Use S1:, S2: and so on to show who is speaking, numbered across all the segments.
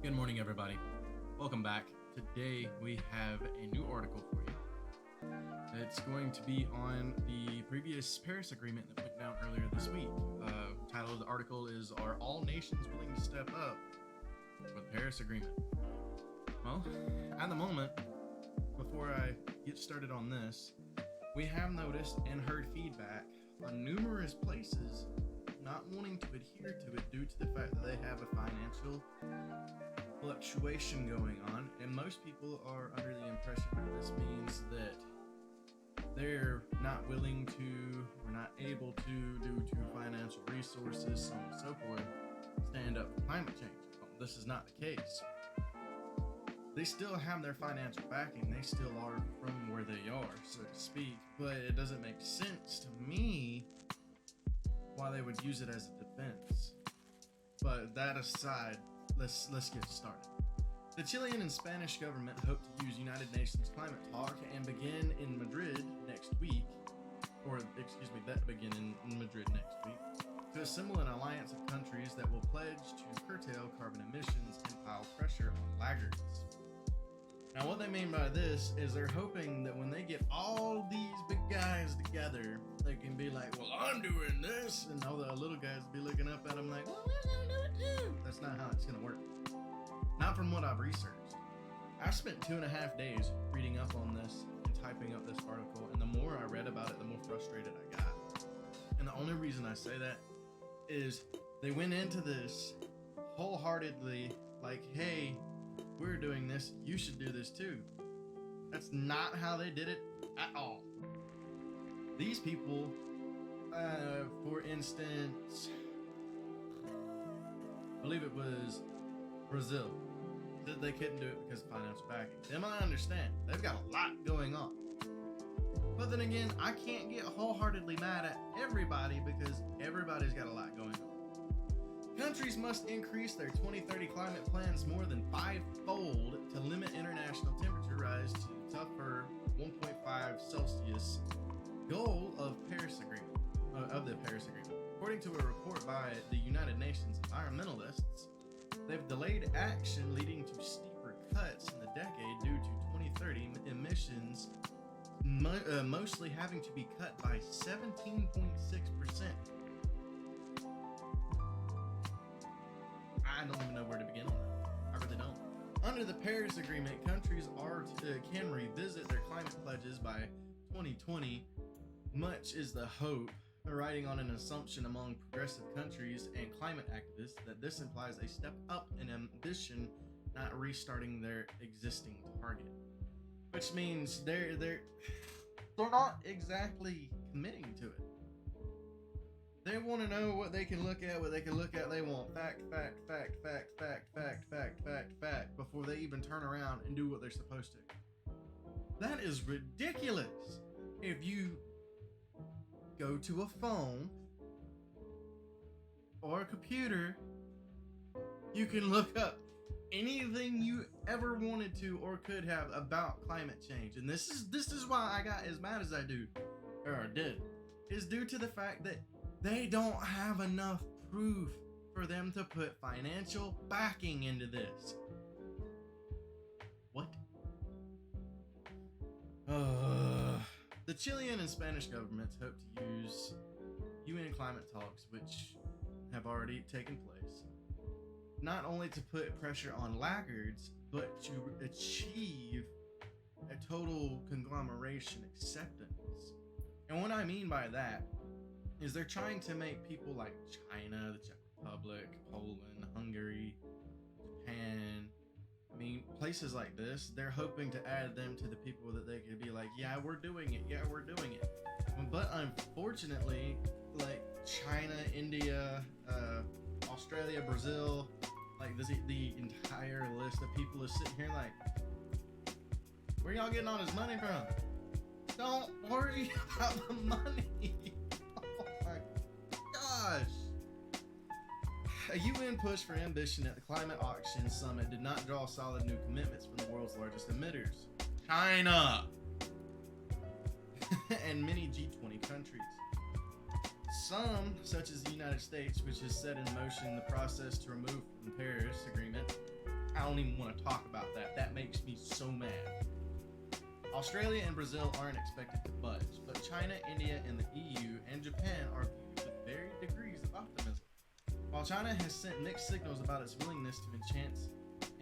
S1: Good morning, everybody. Welcome back. Today we have a new article for you. It's going to be on the previous Paris Agreement that went down earlier this week. Title of the article is "Are All Nations Willing to Step Up for the Paris Agreement?" Well, at the moment, before I get started on this, we have noticed and heard feedback on numerous places not wanting to adhere to it due to the fact that they have a financial fluctuation going on, and most people are under the impression that this means that they're not willing to or not able to, due to financial resources, so on and so forth, stand up for climate change. Well, this is not the case. They still have their financial backing, they still are from where they are, so to speak, but it doesn't make sense to me why they would use it as a defense. But that aside, let's get started. The Chilean and Spanish government hope to use United Nations climate talk and begin in Madrid next week, that begin in Madrid next week, to assemble an alliance of countries that will pledge to curtail carbon emissions and pile pressure on laggards. Now, what they mean by this is they're hoping that when they get all these big guys together, they can be like, well, I'm doing this, and all the little guys will be looking up at them like, well, we're gonna do it too. That's not how it's gonna work. Not from what I've researched. I've spent 2.5 days reading up on this and typing up this article, and the more I read about it, the more frustrated I got. And the only reason I say that is they went into this wholeheartedly like, hey, we're doing this, you should do this too. That's not how they did it at all. These people, for instance, I believe it was Brazil, said they couldn't do it because of financial backing. Them I understand. They've got a lot going on. But then again, I can't get wholeheartedly mad at everybody because everybody's got a lot going on. Countries must increase their 2030 climate plans more than 5-fold to limit international temperature rise to tougher 1.5 Celsius goal of the Paris Agreement. According to a report by the United Nations environmentalists, they've delayed action leading to steeper cuts in the decade due to 2030 emissions mostly having to be cut by 17.6%. I don't even know where to begin on that. I really don't. Under the Paris Agreement, countries can revisit their climate pledges by 2020. Much is the hope, riding on an assumption among progressive countries and climate activists that this implies a step up in ambition, not restarting their existing target. Which means they're not exactly committing to it. They want to know what they can look at, They want fact before they even turn around and do what they're supposed to. That is ridiculous. If you go to a phone or a computer, you can look up anything you ever wanted to or could have about climate change. And this is why I got as mad as I did, is due to the fact that they don't have enough proof for them to put financial backing into this. What? The Chilean and Spanish governments hope to use UN climate talks, which have already taken place, not only to put pressure on laggards, but to achieve a total conglomeration acceptance. And what I mean by that is they're trying to make people like China, the Czech Republic, Poland, Hungary, Japan, places like this, they're hoping to add them to the people that they could be like, yeah, we're doing it. But unfortunately, like China, India, Australia, Brazil, like the entire list of people is sitting here like, where y'all getting all this money from? Don't worry about the money. Gosh. A UN push for ambition at the Climate Action Summit did not draw solid new commitments from the world's largest emitters, China, and many G20 countries. Some, such as the United States, which has set in motion the process to remove from the Paris Agreement, don't even want to talk about that. That makes me so mad. Australia and Brazil aren't expected to budge, but China, India, and the EU and Japan are viewed with varied degrees of optimism. While China has sent mixed signals about its willingness to enhance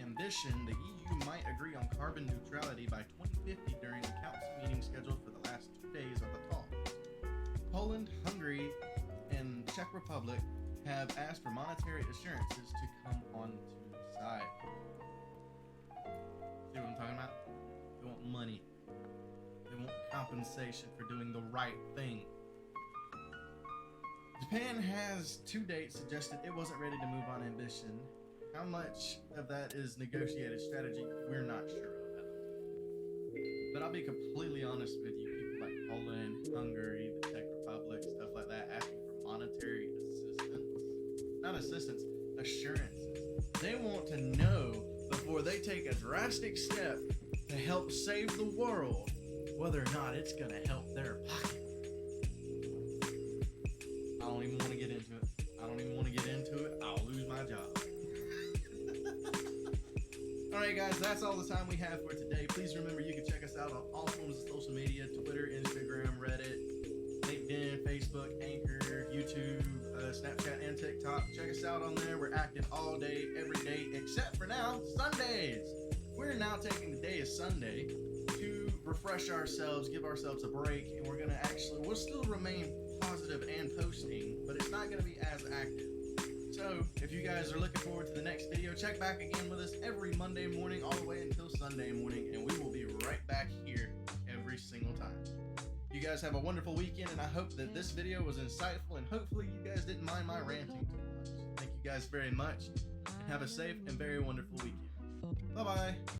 S1: ambition, the EU might agree on carbon neutrality by 2050 during the council meeting scheduled for the last 2 days of the talks. Poland, Hungary, and Czech Republic have asked for monetary assurances to come onto the side. See what I'm talking about? They want money. They want compensation for doing the right thing. Japan has to date suggested it wasn't ready to move on ambition. How much of that is negotiated strategy, we're not sure of. But I'll be completely honest with you, people like Poland, Hungary, the Czech Republic, stuff like that, asking for monetary assistance. Not assistance, assurances. They want to know before they take a drastic step to help save the world, whether or not it's going to help their pocket. I don't even want to get into it. I'll lose my job. Alright guys, that's all the time we have for today. Please remember you can check us out on all forms of social media: Twitter, Instagram, Reddit, LinkedIn, Facebook, Anchor, YouTube, Snapchat, and TikTok. Check us out on there. We're active all day, every day, except for now, Sundays. We're now taking the day of Sunday to refresh ourselves, give ourselves a break, and we'll still remain positive and posting, but it's not going to be as active. So, if you guys are looking forward to the next video, check back again with us every Monday morning all the way until Sunday morning, and we will be right back here every single time. You guys have a wonderful weekend, and I hope that this video was insightful, and hopefully you guys didn't mind my ranting too much. Thank you guys very much, and have a safe and very wonderful weekend. Bye-bye.